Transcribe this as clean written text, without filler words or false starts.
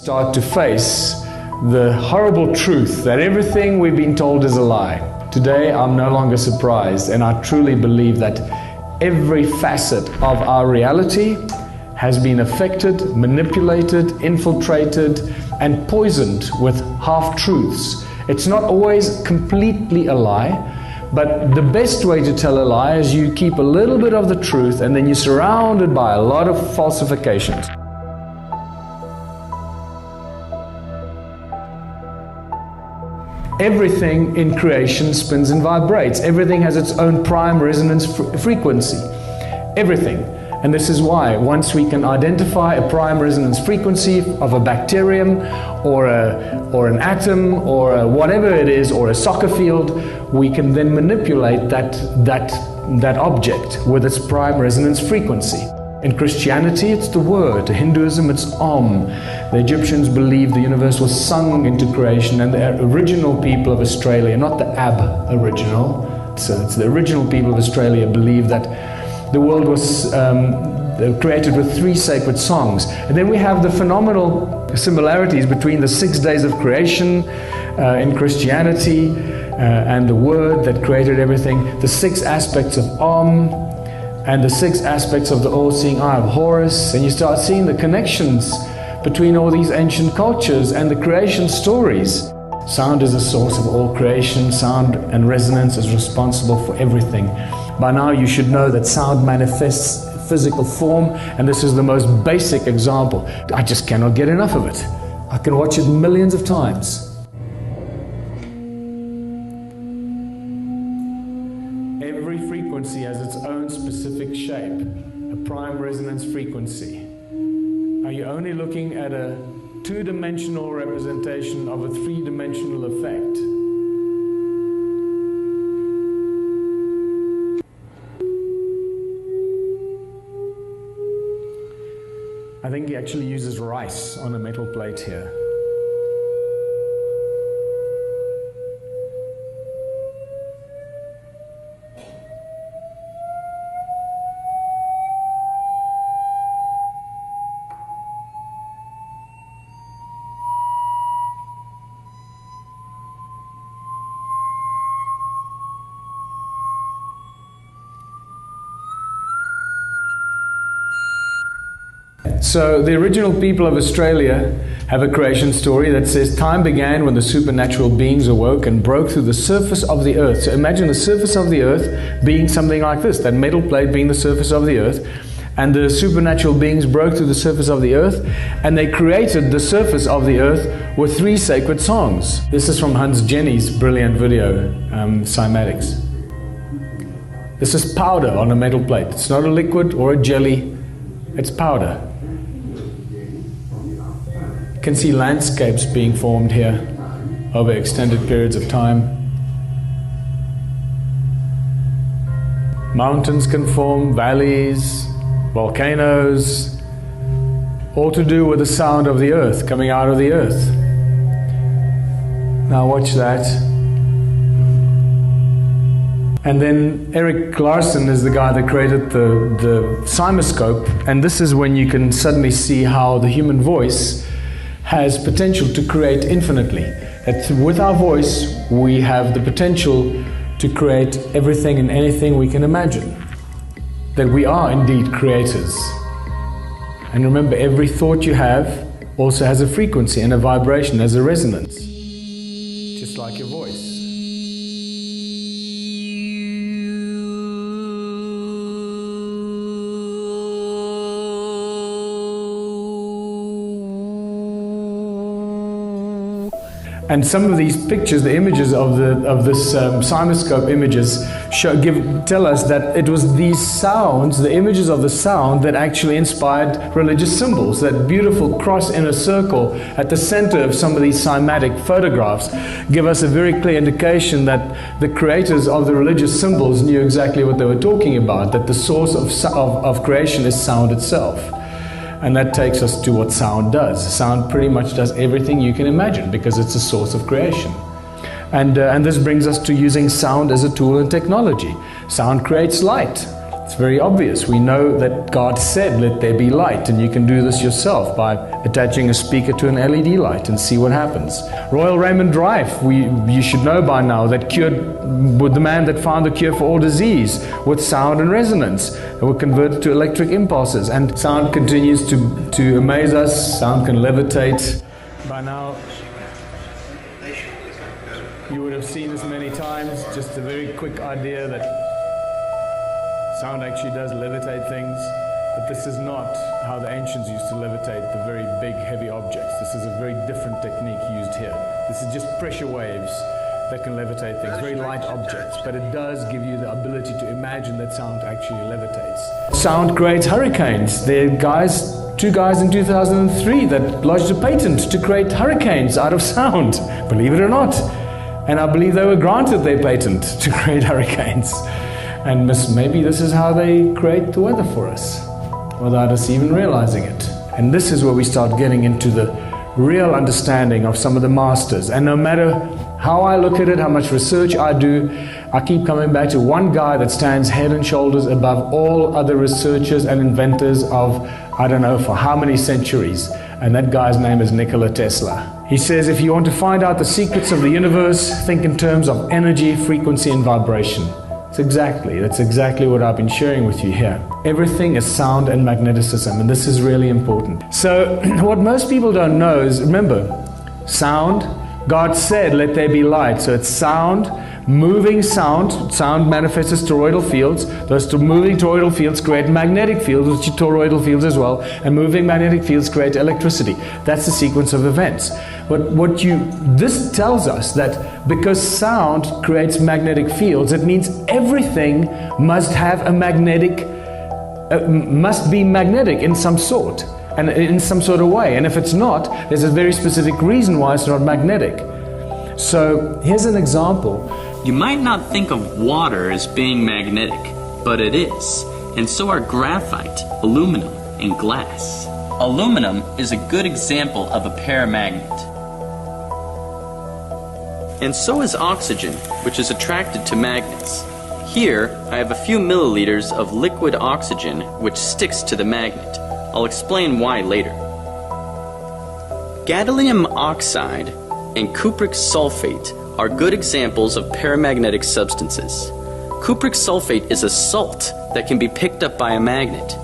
Start to face the horrible truth that everything we've been told is a lie. Today I'm no longer surprised, and I truly believe that every facet of our reality has been affected, manipulated, infiltrated, and poisoned with half-truths. It's not always completely a lie, but the best way to tell a lie is you keep a little bit of the truth and then you're surrounded by a lot of falsifications. Everything in creation spins and vibrates. Everything has its own prime resonance frequency. Everything. And this is why once we can identify a prime resonance frequency of a bacterium or an atom or whatever it is, or a soccer field, we can then manipulate that object with its prime resonance frequency. In Christianity, it's the word. In Hinduism, it's Om. The Egyptians believed the universe was sung into creation, and the original people of Australia, not the Aboriginal, so it's the original people of Australia, believed that the world was created with 3 sacred songs. And then we have the phenomenal similarities between the 6 days of creation in Christianity and the word that created everything, the 6 aspects of Om, and the 6 aspects of the all-seeing eye of Horus, and you start seeing the connections between all these ancient cultures and the creation stories. Sound is the source of all creation. Sound and resonance is responsible for everything. By now you should know that sound manifests physical form, and this is the most basic example. I just cannot get enough of it. I can watch it millions of times. Every frequency has its own specific shape, a prime resonance frequency. Are you only looking at a 2-dimensional representation of a 3-dimensional effect? I think he actually uses rice on a metal plate here. So the original people of Australia have a creation story that says time began when the supernatural beings awoke and broke through the surface of the earth. So imagine the surface of the earth being something like this, that metal plate being the surface of the earth, and the supernatural beings broke through the surface of the earth, and they created the surface of the earth with 3 sacred songs. This is from Hans Jenny's brilliant video, Cymatics. This is powder on a metal plate. It's not a liquid or a jelly, it's powder. You can see landscapes being formed here over extended periods of time. Mountains can form, valleys, volcanoes, all to do with the sound of the earth coming out of the earth. Now watch that. And then Eric Larson is the guy that created the cymoscope, and this is when you can suddenly see how the human voice has potential to create infinitely. That with our voice we have the potential to create everything and anything we can imagine. That we are indeed creators. And remember, every thought you have also has a frequency and a vibration, has a resonance, just like your voice. And some of these pictures, the images of this cymoscope images, tell us that it was these sounds, the images of the sound, that actually inspired religious symbols. That beautiful cross in a circle at the center of some of these cymatic photographs give us a very clear indication that the creators of the religious symbols knew exactly what they were talking about, that the source of creation is sound itself. And that takes us to what sound does. Sound pretty much does everything you can imagine because it's a source of creation. And this brings us to using sound as a tool in technology. Sound creates light. It's very obvious. We know that God said, let there be light, and you can do this yourself by attaching a speaker to an LED light and see what happens. Royal Raymond Rife, you should know by now, that cured with the man that found the cure for all disease with sound and resonance. They were converted to electric impulses, and sound continues to amaze us. Sound can levitate. By now, you would have seen this many times. Just a very quick idea that sound actually does levitate things, but this is not how the ancients used to levitate the very big, heavy objects. This is a very different technique used here. This is just pressure waves that can levitate things, very light objects, but it does give you the ability to imagine that sound actually levitates. Sound creates hurricanes. There are two guys in 2003 that lodged a patent to create hurricanes out of sound, believe it or not. And I believe they were granted their patent to create hurricanes. And maybe this is how they create the weather for us, without us even realizing it. And this is where we start getting into the real understanding of some of the masters. And no matter how I look at it, how much research I do, I keep coming back to one guy that stands head and shoulders above all other researchers and inventors of, I don't know, for how many centuries. And that guy's name is Nikola Tesla. He says, if you want to find out the secrets of the universe, think in terms of energy, frequency, and vibration. That's exactly what I've been sharing with you here. Everything is sound and magneticism, and this is really important. So what most people don't know is, remember, sound, God said, let there be light. So it's sound, moving sound. Sound manifests as toroidal fields. Those moving toroidal fields create magnetic fields, which are toroidal fields as well, and moving magnetic fields create electricity. That's the sequence of events. But this tells us that because sound creates magnetic fields, it means everything must have a must be magnetic in some sort, and in some sort of way. And if it's not, there's a very specific reason why it's not magnetic. So here's an example. You might not think of water as being magnetic, but it is, and so are graphite, aluminum, and glass. Aluminum is a good example of a paramagnet. And so is oxygen, which is attracted to magnets. Here, I have a few milliliters of liquid oxygen which sticks to the magnet. I'll explain why later. Gadolinium oxide and cupric sulfate are good examples of paramagnetic substances. Cupric sulfate is a salt that can be picked up by a magnet.